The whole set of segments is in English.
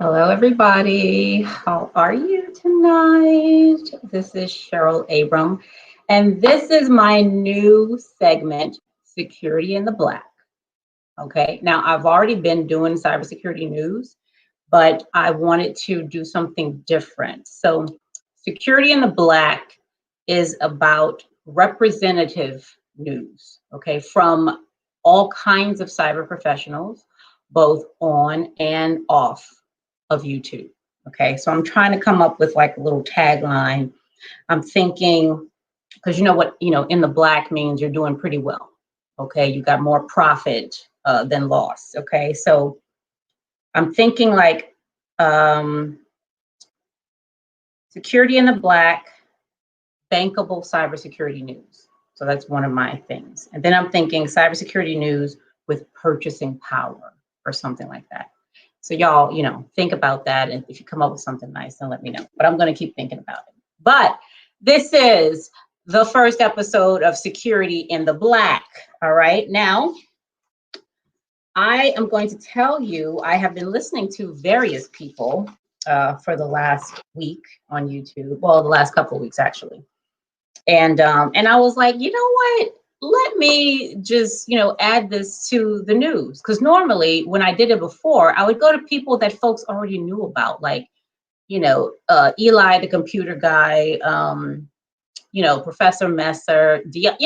Hello, everybody. How are you tonight? This is Cheryl Abram, and this is my new segment, Security in the Black. Okay, now I've already been doing cybersecurity news, but I wanted to do something different. So, Security in the Black is about representative news, okay, from all kinds of cyber professionals, both on and off of YouTube. Okay, so I'm trying to come up with like a little tagline. I'm thinking, because you know what, in the black means you're doing pretty well. Okay, you got more profit than loss. Okay, so I'm thinking like security in the black, bankable cybersecurity news. So that's one of my things. And then I'm thinking cybersecurity news with purchasing power or something like that. So y'all, think about that. And if you come up with something nice, then let me know. But I'm going to keep thinking about it. But this is the first episode of Security in the Black. All right. Now, I am going to tell you, I have been listening to various people for the last week on YouTube. Well, the last couple of weeks, actually. And I was like, you know what? Let me just, add this to the news. Because normally when I did it before, I would go to people that folks already knew about, like, Eli, the computer guy, Professor Messer,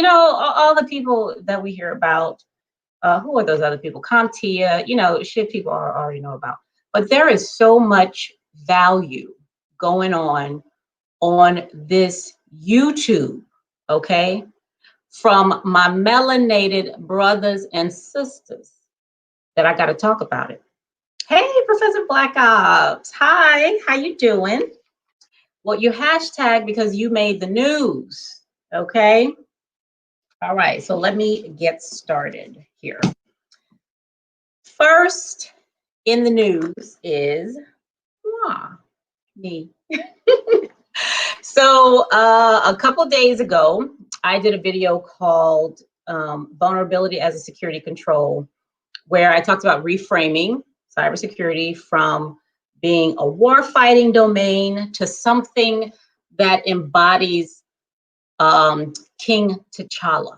all the people that we hear about. Who are those other people? CompTIA, shit people already know about. But there is so much value going on this YouTube, okay, from my melanated brothers and sisters that I got to talk about it. Hey, Professor Black Ops. Hi, how you doing? Well, you hashtag because you made the news, okay? All right, so let me get started here. First in the news is me. So a couple days ago, I did a video called Vulnerability as a Security Control, where I talked about reframing cybersecurity from being a war-fighting domain to something that embodies King T'Challa,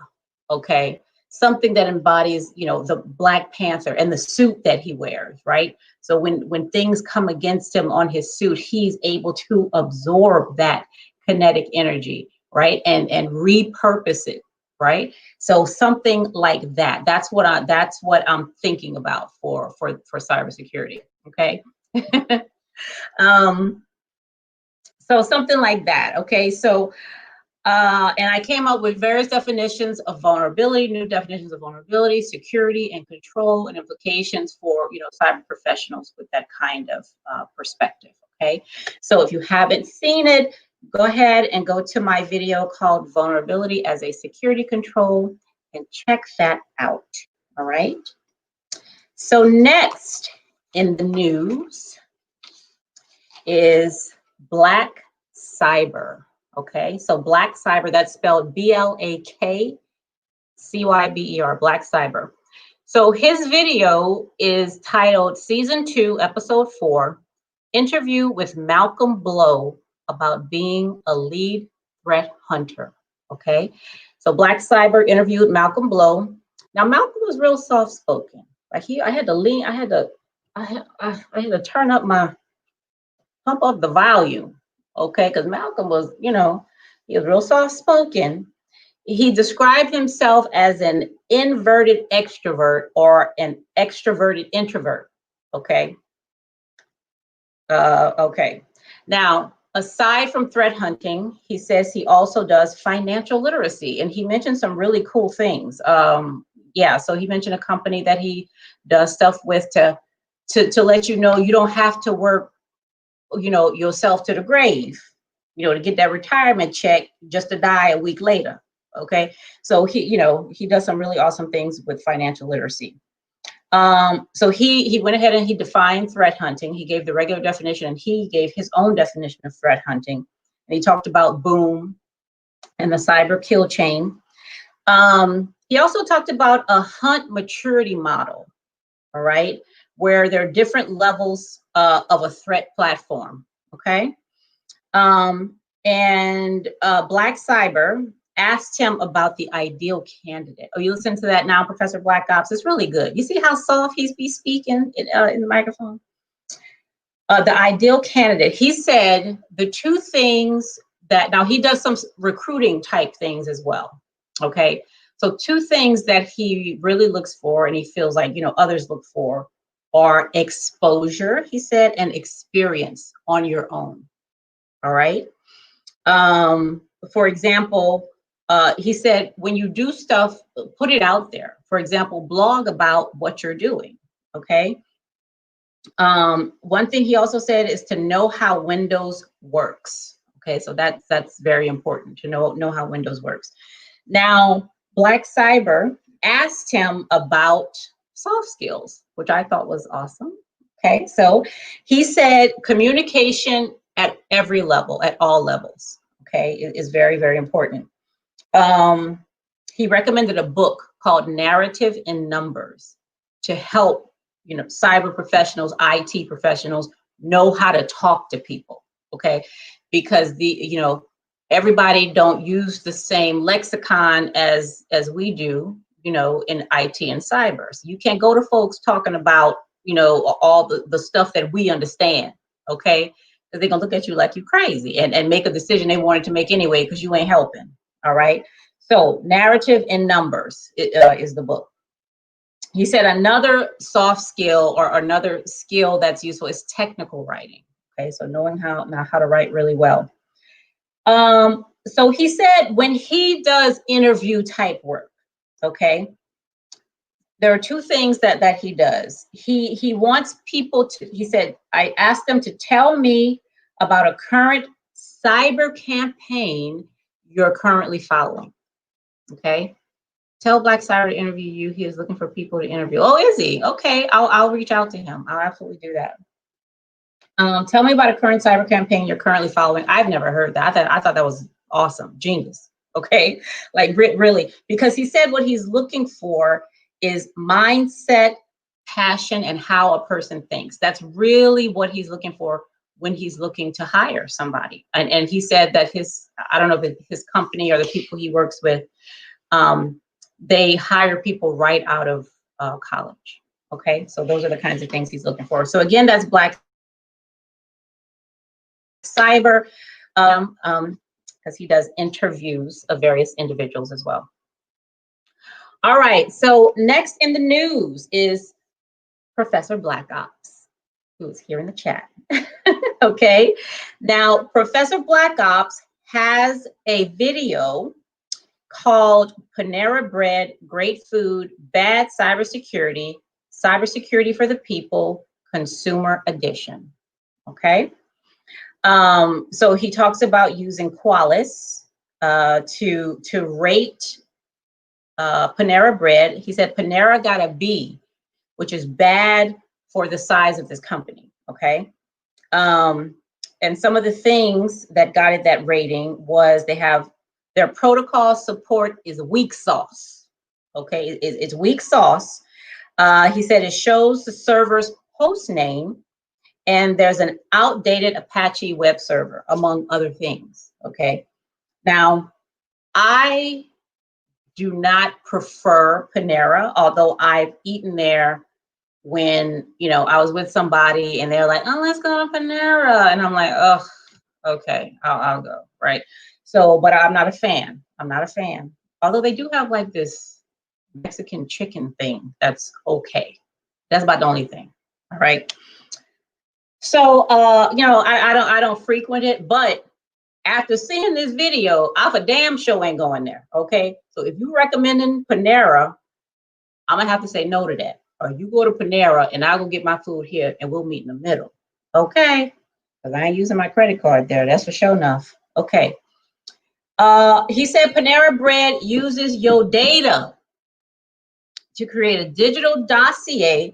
okay? Something that embodies, the Black Panther and the suit that he wears, right? So when things come against him on his suit, he's able to absorb that kinetic energy, right? And repurpose it, right? So something like that. That's what I'm thinking about for cybersecurity. Okay. So something like that. Okay. So and I came up with various definitions of vulnerability, new definitions of vulnerability, security, and control, and implications for cyber professionals with that kind of perspective. Okay, so if you haven't seen it, go ahead and go to my video called "Vulnerability as a Security Control" and check that out. All right. So next in the news is Black Cyber. Okay, so Black Cyber, that's spelled BLAKCYBER, Black Cyber. So his video is titled Season 2, Episode 4, Interview with Malcolm Blow about being a lead threat hunter. Okay, so Black Cyber interviewed Malcolm Blow. Now Malcolm was real soft-spoken. Like I had to turn up pump up the volume. Okay, because Malcolm was, he was real soft-spoken. He described himself as an inverted extrovert or an extroverted introvert. Okay. Okay. Now, aside from threat hunting, he says he also does financial literacy, and he mentioned some really cool things. Yeah, so he mentioned a company that he does stuff with to let you know you don't have to work yourself to the grave, to get that retirement check just to die a week later. Okay. So he does some really awesome things with financial literacy. So he went ahead and he defined threat hunting. He gave the regular definition and he gave his own definition of threat hunting. And he talked about boom and the cyber kill chain. He also talked about a hunt maturity model. all right, where there are different levels of a threat platform, okay? Black Cyber asked him about the ideal candidate. Oh, you listen to that now, Professor Black Ops? It's really good. You see how soft he's be speaking in the microphone? The ideal candidate, he said the two things that, now he does some recruiting type things as well, okay? So two things that he really looks for and he feels like, you know, others look for are exposure, he said, and experience on your own, all right? For example, he said, when you do stuff, put it out there. For example, blog about what you're doing, okay? One thing he also said is to know how Windows works. Okay, so that's very important to know how Windows works. Now, Black Cyber asked him about soft skills, which I thought was awesome. Okay, so he said communication at every level, at all levels, okay, is very, very important. He recommended a book called Narrative in Numbers to help, you know, cyber professionals, IT professionals know how to talk to people, okay? Because you know, everybody don't use the same lexicon as we do, you know, in IT and cyber. So you can't go to folks talking about, you know, all the stuff that we understand, okay? Because they're gonna look at you like you crazy and make a decision they wanted to make anyway because you ain't helping, all right? So Narrative in Numbers is the book. He said another soft skill or another skill that's useful is technical writing. Okay, so knowing how to write really well. So he said when he does interview type work, okay, there are two things that he does. He wants people to, he said, I asked them to tell me about a current cyber campaign you're currently following. Okay. Tell Black Cyber to interview you. He is looking for people to interview. Oh, is he? Okay, I'll reach out to him. I'll absolutely do that. Tell me about a current cyber campaign you're currently following. I've never heard that. I thought that was awesome, genius. Okay, like really, because he said what he's looking for is mindset, passion, and how a person thinks. That's really what he's looking for when he's looking to hire somebody. And he said that I don't know if his company or the people he works with, they hire people right out of college. Okay, so those are the kinds of things he's looking for. So again, that's Black Cyber, because he does interviews of various individuals as well. All right, so next in the news is Professor Black Ops, who is here in the chat. Okay, now Professor Black Ops has a video called Panera Bread, Great Food, Bad Cybersecurity, Cybersecurity for the People, Consumer Edition. Okay. So he talks about using Qualys to rate Panera Bread. He said Panera got a B, which is bad for the size of this company. Okay. And some of the things that got it that rating was their protocol support is weak sauce. Okay, it's weak sauce. He said it shows the server's host name and there's an outdated Apache web server, among other things. Okay, now I do not prefer Panera, although I've eaten there when, you know, I was with somebody and they're like, oh, let's go to Panera. And I'm like, oh, okay, I'll go, right? So, but I'm not a fan. I'm not a fan. Although they do have like this Mexican chicken thing that's okay. That's about the only thing, all right? So, you know, I don't frequent it, but after seeing this video, I for damn sure ain't going there, okay? So if you recommending Panera, I'm gonna have to say no to that. Or you go to Panera and I'll go get my food here and we'll meet in the middle, okay? Because I ain't using my credit card there, that's for sure enough. Okay. He said Panera Bread uses your data to create a digital dossier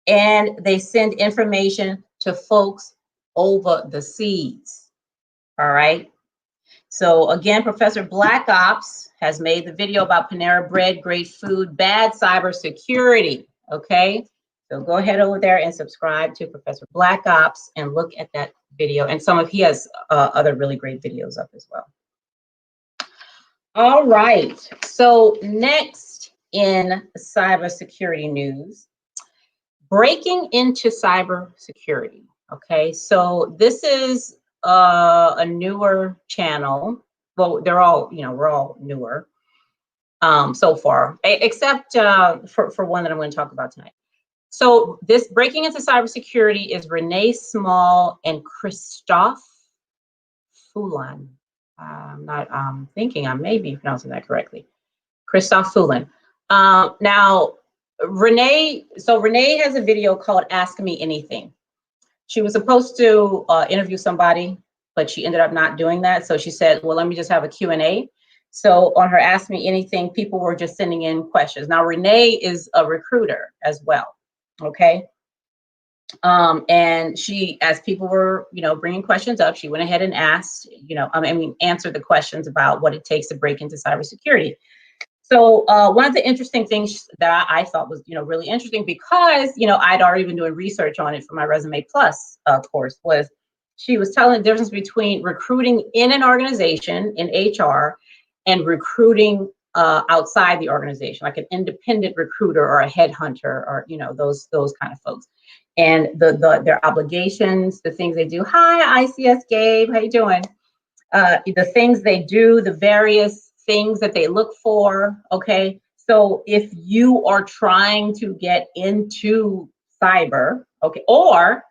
and they send information to folks over the seas. All right. So again, Professor Black Ops has made the video about Panera Bread, great food, bad cybersecurity. Okay. So go ahead over there and subscribe to Professor Black Ops and look at that video. And he has other really great videos up as well. All right. So next in cybersecurity news, breaking into cybersecurity. Okay. So this is a newer channel. Well, they're all, we're all newer so far, except for one that I'm going to talk about tonight. So this breaking into cybersecurity is Renee Small and Christophe Foulon. I'm not thinking I may be pronouncing that correctly. Christophe Foulon. Now, Renee has a video called Ask Me Anything. She was supposed to interview somebody, but she ended up not doing that. So she said, well, let me just have a Q&A. So on her Ask Me Anything, people were just sending in questions. Now, Renee is a recruiter as well. Okay. And she, as people were, bringing questions up, she went ahead and asked, answered the questions about what it takes to break into cybersecurity. So one of the interesting things that I thought was, really interesting, because, I'd already been doing research on it for my Resume Plus course, was she was telling the difference between recruiting in an organization in HR and recruiting outside the organization, like an independent recruiter or a headhunter, or those kind of folks, and their obligations, the things they do. Hi, ICS Gabe, how you doing? The things they do, the various things that they look for. Okay, so if you are trying to get into cyber, okay, or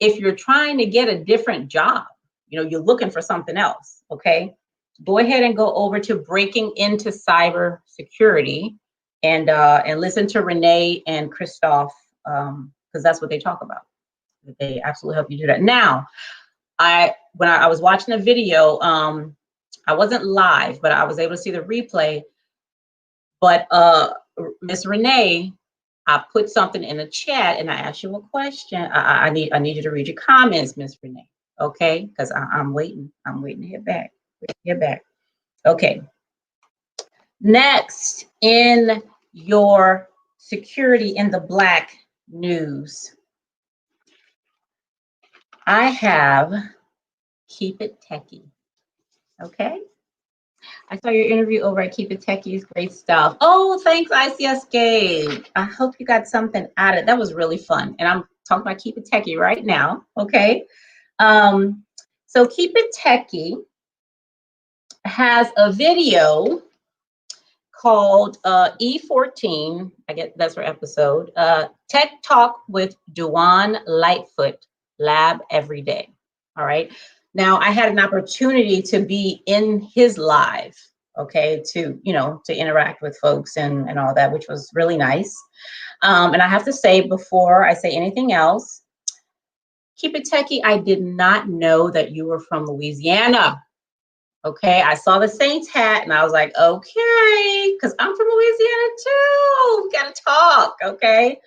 if you're trying to get a different job, you're looking for something else, okay, go ahead and go over to Breaking into Cyber Security and listen to Renee and Christophe, because that's what they talk about. They absolutely help you do that. Now, when I was watching the video, I wasn't live, but I was able to see the replay. But Miss Renee, I put something in the chat and I asked you a question. I need you to read your comments, Miss Renee. Okay, because I'm waiting. I'm waiting to hear back. Get back. Okay. Next in your security in the black news, I have Keep It Techie. Okay. I saw your interview over at Keep It Techie. It's great stuff. Oh, thanks, ICS Gabe. I hope you got something out of it. That was really fun. And I'm talking about Keep It Techie right now. Okay. So Keep It Techie has a video called E14, I guess that's her episode, Tech Talk with Duane Lightfoot, Lab Every Day. All right. Now, I had an opportunity to be in his live, okay, to interact with folks and all that, which was really nice. And I have to say, before I say anything else, Keep It Techie, I did not know that you were from Louisiana. Okay, I saw the Saints hat and I was like, okay, because I'm from Louisiana too. We gotta talk, okay?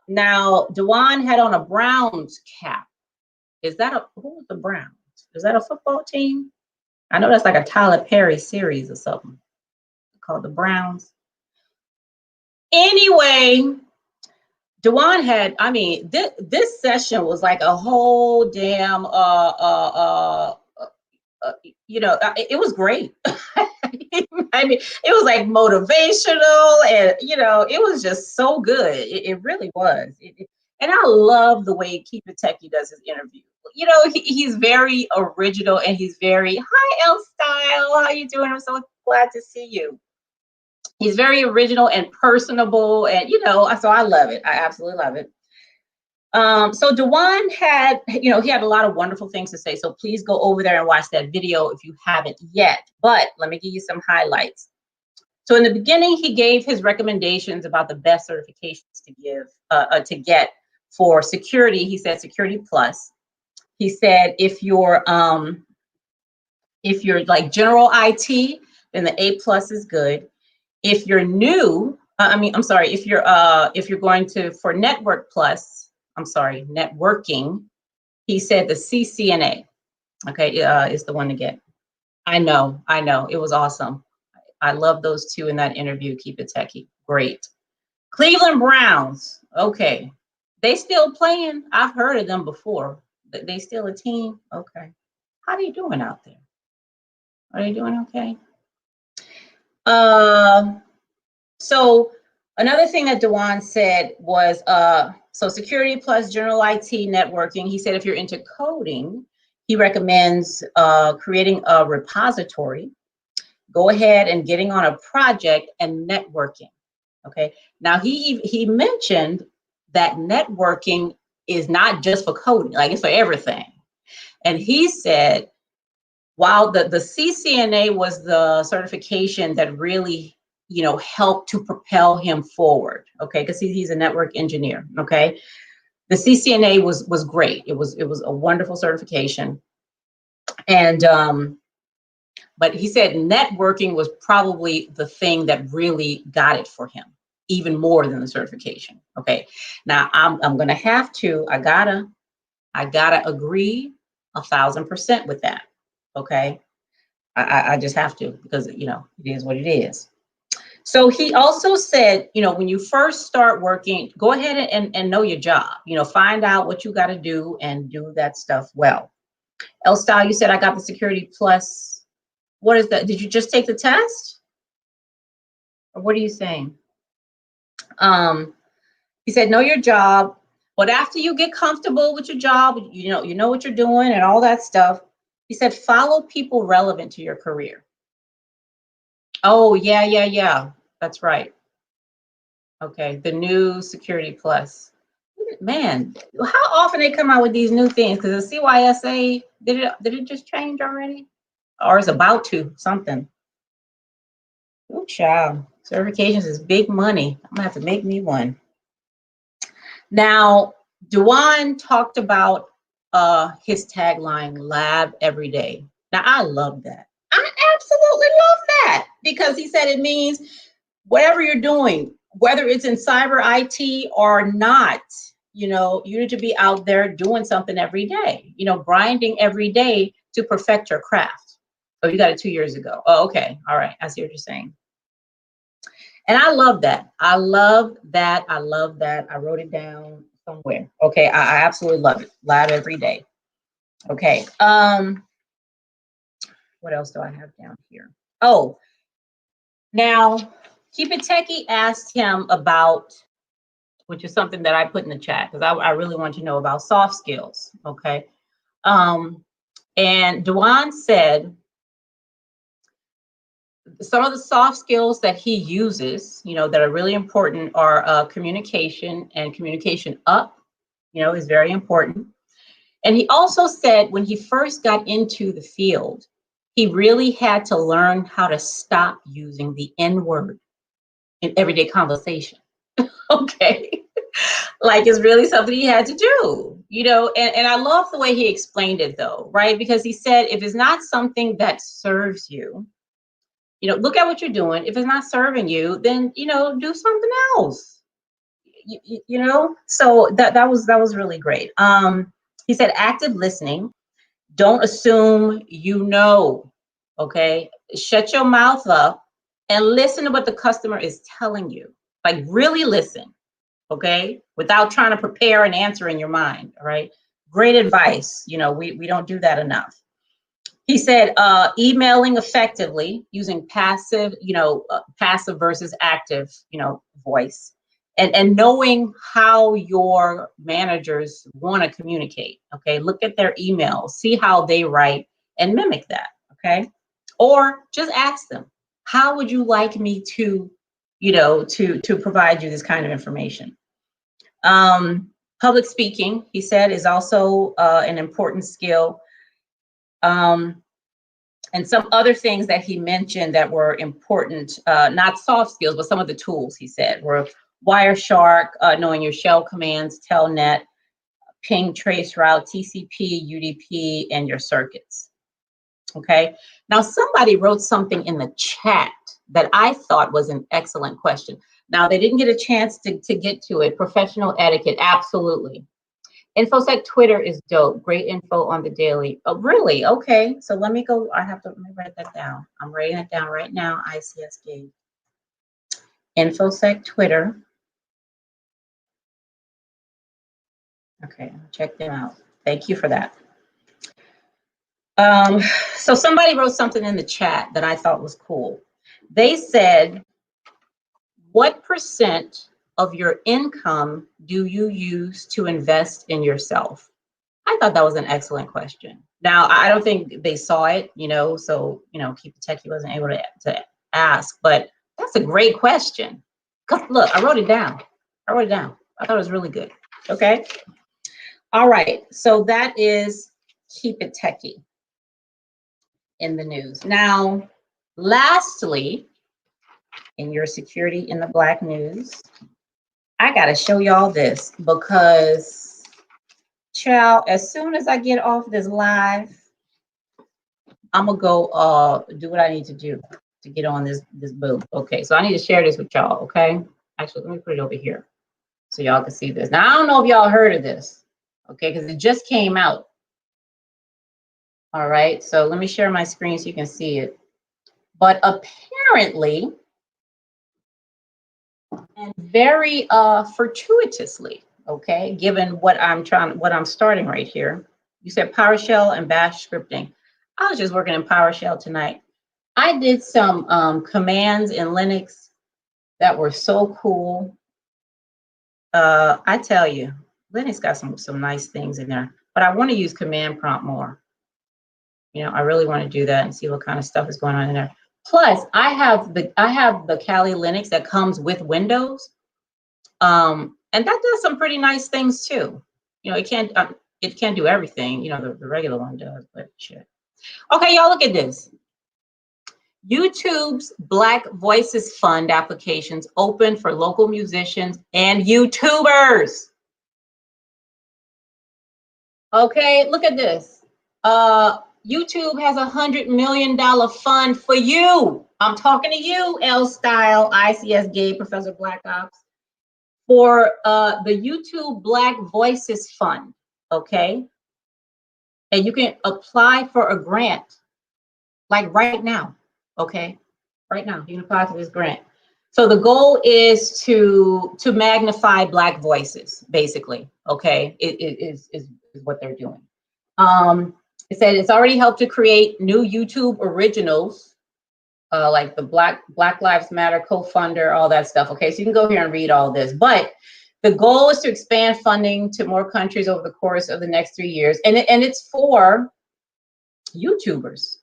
Now, Duane had on a Browns cap. Who was the Browns? Is that a football team? I know that's like a Tyler Perry series or something called the Browns. Anyway, Duane had, this session was like a whole damn, it was great. It was like motivational, and it was just so good. It really was. And I love the way Keep It Techie does his interview. He's very original, and he's very, hi, L Style, how you doing? I'm so glad to see you. He's very original and personable, and so I love it. I absolutely love it. So Duane had, he had a lot of wonderful things to say. So please go over there and watch that video if you haven't yet. But let me give you some highlights. So in the beginning, he gave his recommendations about the best certifications to get for security. He said Security Plus. He said if you're like general IT, then the A+ is good. If you're new, if you're going for Network Plus, networking, he said the CCNA, okay, is the one to get. I know, it was awesome. I love those two in that interview. Keep It Techie, great. Cleveland Browns. Okay. They still playing? I've heard of them before. They still a team? Okay. How are you doing out there? Are you doing okay? So another thing that Dewan said was, so security plus general IT networking. He said if you're into coding, he recommends creating a repository, go ahead and getting on a project and networking. Okay. Now he mentioned that networking is not just for coding, like it's for everything. And he said, while the CCNA was the certification that really, helped to propel him forward. Okay, because he's a network engineer. Okay, the CCNA was great. It was a wonderful certification, and but he said networking was probably the thing that really got it for him, even more than the certification. Okay, now I'm gonna have to. I gotta agree 1,000% with that. Okay, I just have to, because it is what it is. So he also said, when you first start working, go ahead and know your job. Find out what you got to do and do that stuff well. El Style, you said I got the Security Plus. What is that? Did you just take the test? Or what are you saying? He said, know your job. But after you get comfortable with your job, you know what you're doing and all that stuff. He said, follow people relevant to your career. Oh, yeah. That's right. Okay, the new Security Plus. Man, how often they come out with these new things? Because the CYSA, did it just change already? Or is about to, something. Oh, child. Certifications is big money. I'm gonna have to make me one. Now, Dewan talked about his tagline, lab every day. Now, I love that. I absolutely love that, because he said it means whatever you're doing, whether it's in cyber IT or not, you need to be out there doing something every day, grinding every day to perfect your craft. Oh, you got it 2 years ago. Oh, okay. All right. I see what you're saying. And I love that. I love that. I love that. I wrote it down somewhere. Okay. I absolutely love it. Lab every day. Okay. What else do I have down here? Oh, now Keep It Techie asked him about, which is something that I put in the chat, because I really want to know about soft skills. Okay. And Dewan said some of the soft skills that he uses, that are really important are communication, and communication up, is very important. And he also said when he first got into the field, he really had to learn how to stop using the N word in everyday conversation. Okay. Like, it's really something he had to do, and I love the way he explained it, though, right? Because he said, if it's not something that serves you, look at what you're doing. If it's not serving you, then, do something else, so that was really great. He said, active listening. Don't assume okay? Shut your mouth up and listen to what the customer is telling you. Like, really listen. Okay, without trying to prepare an answer in your mind. All right, great advice. We don't do that enough. He said, emailing effectively using passive, passive versus active, voice, and knowing how your managers want to communicate. Okay, look at their emails, see how they write, and mimic that. Okay, or just ask them, how would you like me to, to provide you this kind of information? Public speaking, he said, is also an important skill. And some other things that he mentioned that were important, not soft skills, but some of the tools he said were Wireshark, knowing your shell commands, Telnet, ping, trace route, TCP, UDP, and your circuits. Okay. Now, somebody wrote something in the chat that I thought was an excellent question. Now, they didn't get a chance to get to it. Professional etiquette, absolutely. InfoSec Twitter is dope. Great info on the daily. Oh, really? Okay. So let me let me write that down. I'm writing it down right now. ICS Gate. InfoSec Twitter Okay, check them out. Thank you for that. So somebody wrote something in the chat that I thought was cool. They said, what percent of your income do you use to invest in yourself? I thought that was an excellent question. Now, I don't think they saw it, so, Keep It Techie wasn't able to ask, but that's a great question. Because look, I wrote it down. I thought it was really good. Okay. All right. So that is Keep It Techie in the news. Now, lastly, in your Security in the Black news, I got to show y'all this because, child, as soon as I get off this live, I'm gonna go do what I need to do to get on this booth. Okay, so I need to share this with y'all. Okay, actually, let me put it over here so y'all can see this. Now I don't know if y'all heard of this, okay, because it just came out. All right, so let me share my screen so you can see it. But apparently, and very fortuitously, okay, given what I'm starting right here. You said PowerShell and Bash scripting. I was just working in PowerShell tonight. I did some commands in Linux that were so cool. I tell you, Linux got some nice things in there, but I want to use command prompt more. I really want to do that and see what kind of stuff is going on in there. Plus, I have the Kali Linux that comes with Windows, and that does some pretty nice things too. It can't do everything. The regular one does, but shit. Okay, y'all, look at this. YouTube's Black Voices Fund applications open for local musicians and YouTubers. Okay, look at this. YouTube has $100 million fund for you. I'm talking to you, L Style, ICS Gay, Professor Black Ops, for the YouTube Black Voices Fund. Okay, and you can apply for a grant, like right now. Okay, right now you can apply for this grant. So the goal is to magnify Black voices, basically. Okay, it is what they're doing. It said it's already helped to create new YouTube originals, like the Black Lives Matter co-funder, all that stuff. Okay, so you can go here and read all this. But the goal is to expand funding to more countries over the course of the next 3 years, and it's for YouTubers.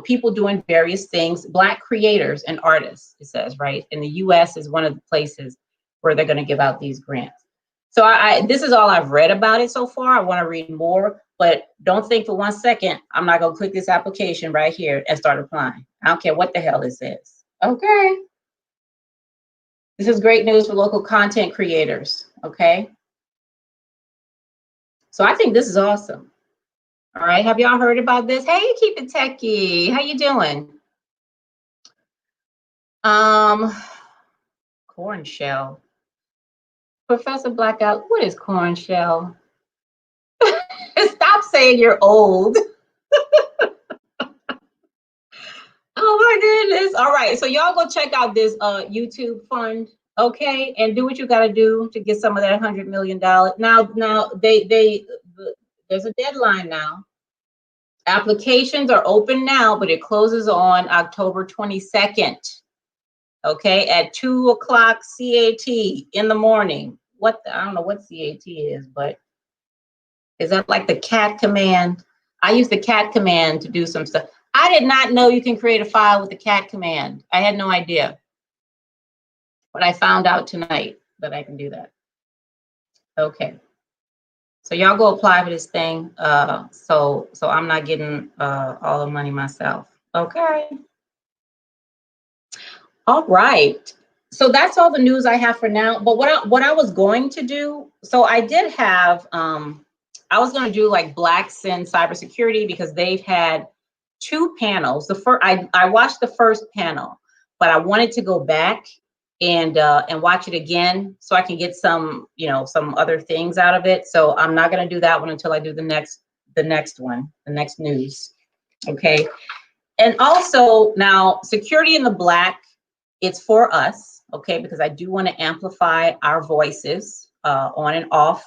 People doing various things, Black creators and artists, it says, right? And the US is one of the places where they're going to give out these grants. So this is all I've read about it so far. I want to read more, but don't think for 1 second, I'm not going to click this application right here and start applying. I don't care what the hell this is. Okay. This is great news for local content creators. Okay. So I think this is awesome. All right, have y'all heard about this? Hey, Keep It Techie, how you doing? Corn shell. Professor Blackout, what is corn shell? Stop saying you're old. Oh my goodness. All right, so y'all go check out this YouTube fund, okay? And do what you gotta do to get some of that $100 million. Now there's a deadline now. Applications are open now, but it closes on October 22nd. Okay, at 2 o'clock CAT in the morning. I don't know what CAT is, but is that like the cat command? I use the cat command to do some stuff. I did not know you can create a file with the cat command. I had no idea. But I found out tonight that I can do that. Okay. So y'all go apply for this thing. So I'm not getting all the money myself. Okay. All right. So that's all the news I have for now. But what I was going to do, so I did have, I was going to do like Blacks in Cybersecurity because they've had 2 panels. The first, I watched the first panel, but I wanted to go back and watch it again so I can get some, some other things out of it. So I'm not going to do that one until I do the next one, the next news. Okay. And also now, Security in the Black, it's for us, okay, because I do want to amplify our voices on and off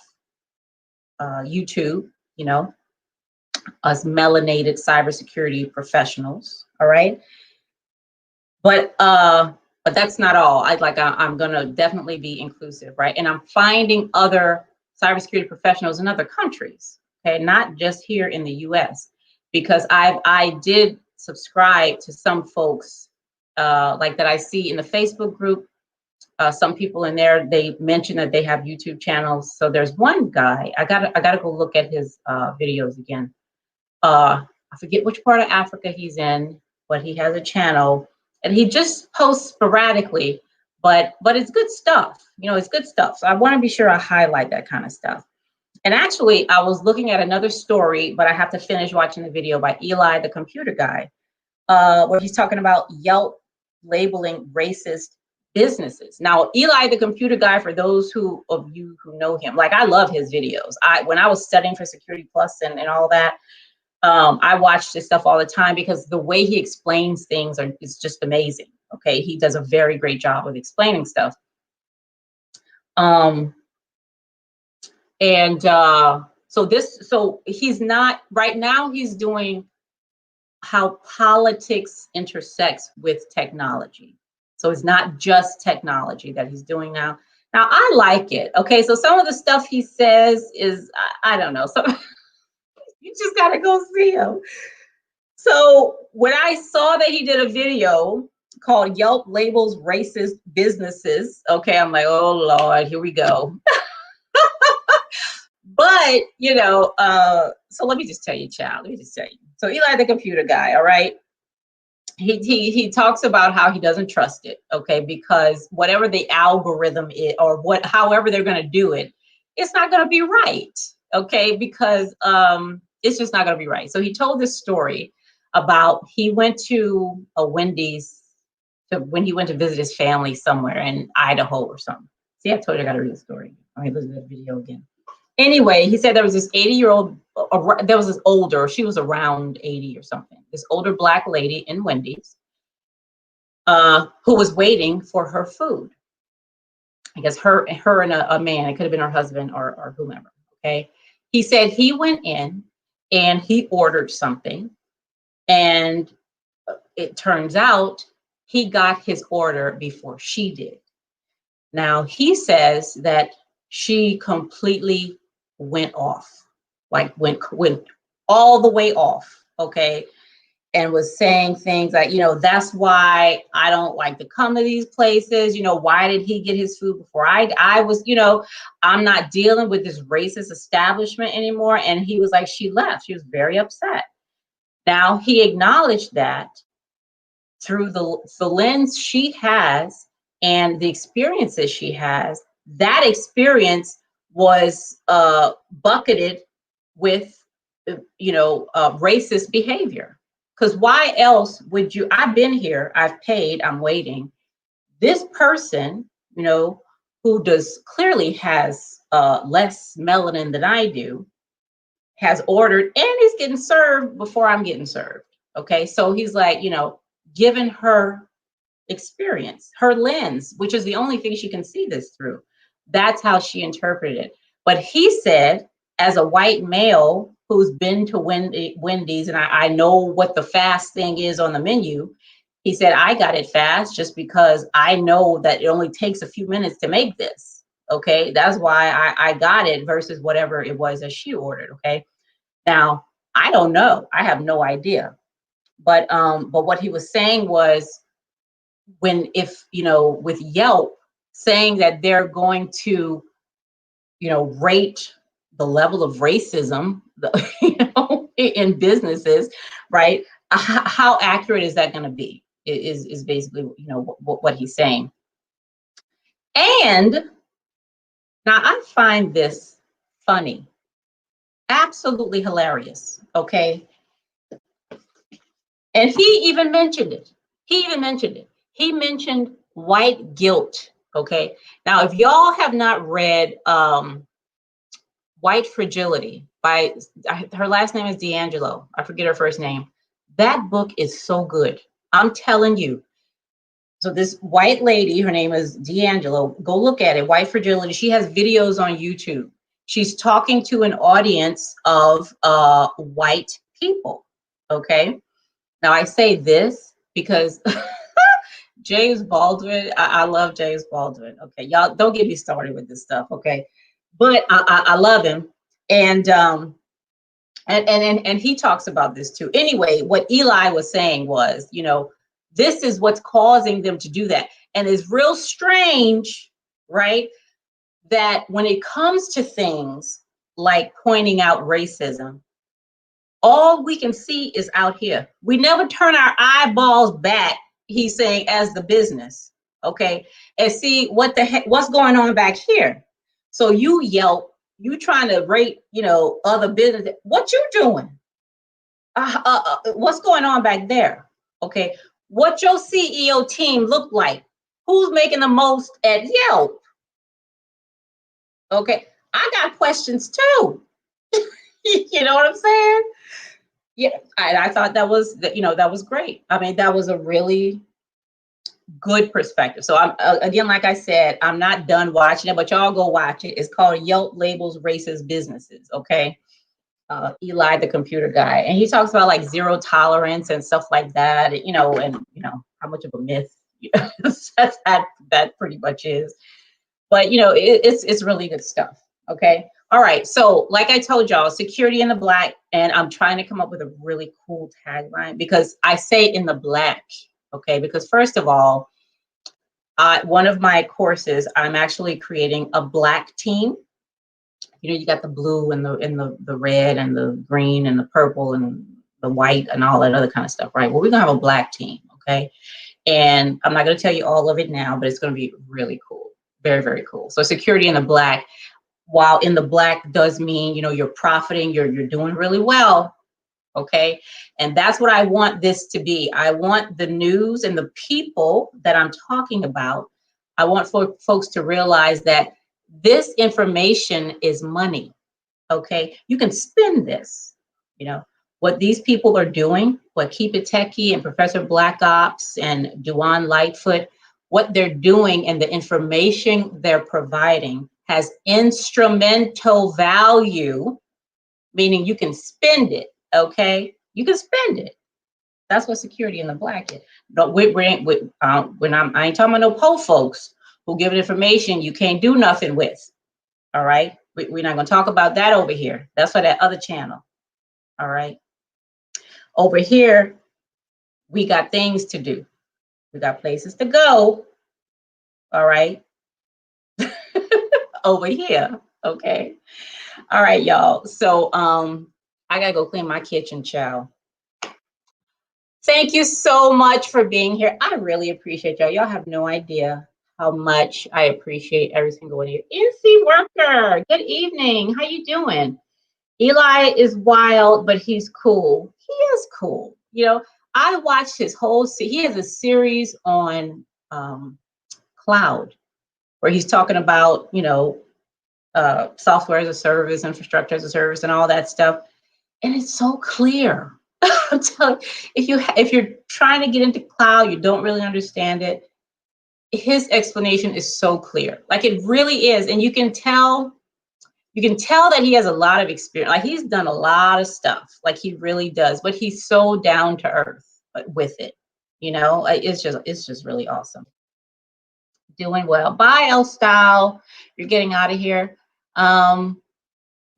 YouTube, you know, us melanated cybersecurity professionals. All right. But that's not all. I'm gonna definitely be inclusive, right? And I'm finding other cybersecurity professionals in other countries, okay, not just here in the U.S. Because I did subscribe to some folks like that I see in the Facebook group. Some people in there, they mention that they have YouTube channels. So there's one guy, I gotta go look at his videos again. I forget which part of Africa he's in, but he has a channel and he just posts sporadically, but it's good stuff. You know, it's good stuff. So I want to be sure I highlight that kind of stuff. And actually, I was looking at another story, but I have to finish watching the video by Eli, the computer guy, where he's talking about Yelp labeling racist businesses. Now, Eli, the computer guy, for those of you who know him, like I love his videos. When I was studying for Security Plus and all that, I watch this stuff all the time because the way he explains things is just amazing. Okay, he does a very great job of explaining stuff. So he's not right now. He's doing how politics intersects with technology. So it's not just technology that he's doing now. Now I like it. Okay, so some of the stuff he says is I don't know. So you just gotta go see him. So when I saw that he did a video called Yelp Labels Racist Businesses, okay, I'm like, oh Lord, here we go. But, you know, so let me just tell you, child, let me just tell you. So Eli, the computer guy, all right, he talks about how he doesn't trust it, okay, because whatever the algorithm is or however they're going to do it, it's not going to be right, okay, because it's just not going to be right. So he told this story about he went to a Wendy's when he went to visit his family somewhere in Idaho or something. See, I told you I got to read the story. All right, listen to that video again. Anyway, he said there was this 80-year-old, there was this older, she was around 80 or something, this older Black lady in Wendy's who was waiting for her food. I guess her and a man, it could have been her husband or whomever, okay? He said he went in and he ordered something, and it turns out he got his order before she did. Now, he says that she completely went off, like went all the way off, okay? And was saying things like, you know, that's why I don't like to come to these places. You know, why did he get his food before I was, you know, I'm not dealing with this racist establishment anymore. And he was like, she left. She was very upset. Now, he acknowledged that through the lens she has and the experiences she has, that experience was bucketed with, you know, racist behavior. Because why else would you? I've been here, I've paid, I'm waiting. This person, you know, who clearly has less melanin than I do, has ordered and is getting served before I'm getting served. Okay, so he's like, you know, given her experience, her lens, which is the only thing she can see this through. That's how she interpreted it. But he said, as a white male who's been to Wendy's, and I know what the fast thing is on the menu, he said, I got it fast just because I know that it only takes a few minutes to make this. Okay, that's why I got it versus whatever it was that she ordered. Okay, now I don't know, I have no idea. But what he was saying was, if you know, with Yelp saying that they're going to, you know, rate the level of racism, you know, in businesses, right? How accurate is that going to be? Is basically, you know, what he's saying. And now I find this funny, absolutely hilarious. Okay. And he even mentioned it. He mentioned white guilt. Okay. Now, if y'all have not read White Fragility by, her last name is D'Angelo. I forget her first name. That book is so good. I'm telling you. So this white lady, her name is D'Angelo. Go look at it. White Fragility. She has videos on YouTube. She's talking to an audience of white people. Okay. Now I say this because James Baldwin, I love James Baldwin. Okay, y'all don't get me started with this stuff. Okay, but I love him, and and he talks about this too. Anyway, what Eli was saying was, you know, this is what's causing them to do that, and it's real strange, right? That when it comes to things like pointing out racism, all we can see is out here. We never turn our eyeballs back, he's saying, as the business, okay, and see what the heck, what's going on back here. So you Yelp, you trying to rate, you know, other business. What you doing? What's going on back there? Okay, what your CEO team look like? Who's making the most at Yelp? Okay, I got questions too. You know what I'm saying? Yeah, I thought that was, you know, that was great. I mean, that was a really good perspective. So I'm again, like I said, I'm not done watching it, but y'all go watch it. It's called Yelp Labels Racist Businesses. Okay, Eli, the computer guy, and he talks about like zero tolerance and stuff like that. You know, and you know how much of a myth that pretty much is. But you know, it's really good stuff. Okay. All right. So like I told y'all, security in the black, and I'm trying to come up with a really cool tagline because I say in the black. Okay. Because first of all, one of my courses, I'm actually creating a black team. You know, you got the blue and the red and the green and the purple and the white and all that other kind of stuff, right? Well, we're gonna have a black team. Okay. And I'm not going to tell you all of it now, but it's going to be really cool. Very, very cool. So security in the black, while in the black does mean, you know, you're profiting, you're doing really well. Okay. And that's what I want this to be. I want the news and the people that I'm talking about, I want folks to realize that this information is money. Okay. You can spend this, you know. What these people are doing, what Keep It Techie and Professor Black Ops and Duane Lightfoot, what they're doing and the information they're providing has instrumental value, meaning you can spend it, okay? You can spend it. That's what security in the black is. No, I ain't talking about no poor folks who give information you can't do nothing with, all right? We're not gonna talk about that over here. That's for that other channel, all right? Over here, we got things to do. We got places to go. All right. Over here. Okay. All right, y'all. So I gotta go clean my kitchen, chow. Thank you so much for being here. I really appreciate y'all. Y'all have no idea how much I appreciate every single one of you. NC Worker, good evening. How you doing? Eli is wild, but he's cool. He is cool. You know, I watched his whole, he has a series on cloud where he's talking about, you know, software as a service, infrastructure as a service, and all that stuff. And it's so clear. I'm telling you, if you're trying to get into cloud, you don't really understand it. His explanation is so clear. Like it really is. And you can tell that he has a lot of experience. Like he's done a lot of stuff. Like he really does, but he's so down to earth with it. You know, it's just really awesome. Doing well. Bye, L Style. You're getting out of here. Let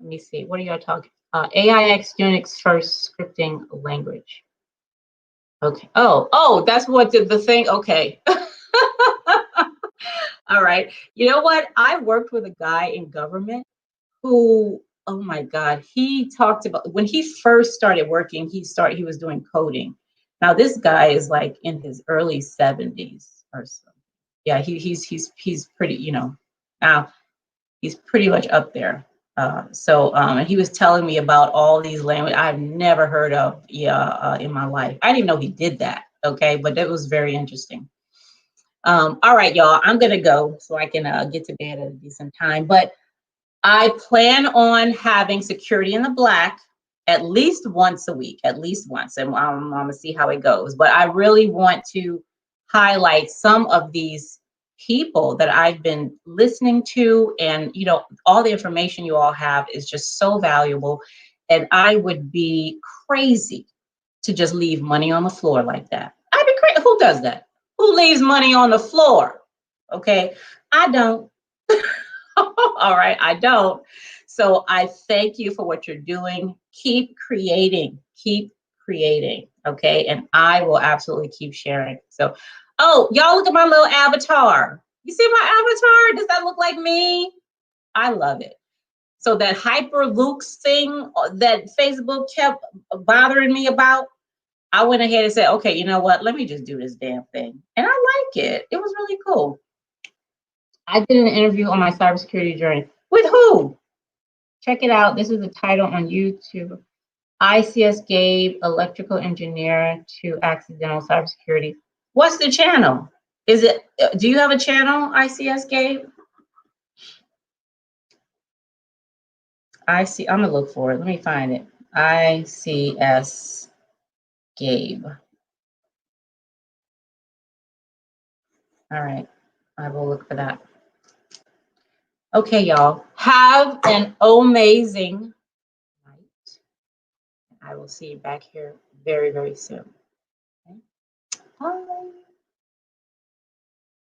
me see. What are y'all talking? AIX Unix first scripting language. Okay. Oh, that's what the thing. Okay. All right. You know what? I worked with a guy in government who, oh my God, he talked about when he first started working, he was doing coding. Now this guy is like in his early 70s or so. Yeah, he's pretty, you know, now he's pretty much up there. And he was telling me about all these languages I've never heard of in my life. I didn't even know he did that. Okay, but it was very interesting. All right, y'all, I'm gonna go so I can get to bed at a decent time. But I plan on having security in the black at least once a week, at least once, and I'm gonna see how it goes. But I really want to highlight some of these people that I've been listening to, and you know, all the information you all have is just so valuable. And I would be crazy to just leave money on the floor like that. I'd be crazy. Who does that? Who leaves money on the floor? Okay, I don't. All right, I don't. So I thank you for what you're doing. Keep creating. Keep creating. Okay, and I will absolutely keep sharing. So, oh, y'all look at my little avatar. You see my avatar? Does that look like me? I love it. So that hyperlooks thing that Facebook kept bothering me about, I went ahead and said, okay, you know what? Let me just do this damn thing. And I like it. It was really cool. I did an interview on my cybersecurity journey. With who? Check it out. This is the title on YouTube. ICS Gabe, electrical engineer to accidental cybersecurity. What's the channel? Is it, do you have a channel, ICS Gabe? I'm gonna look for it. Let me find it. ICS Gabe. All right, I will look for that. Okay, y'all, have an amazing night. I will see you back here very, very soon. Okay? Bye.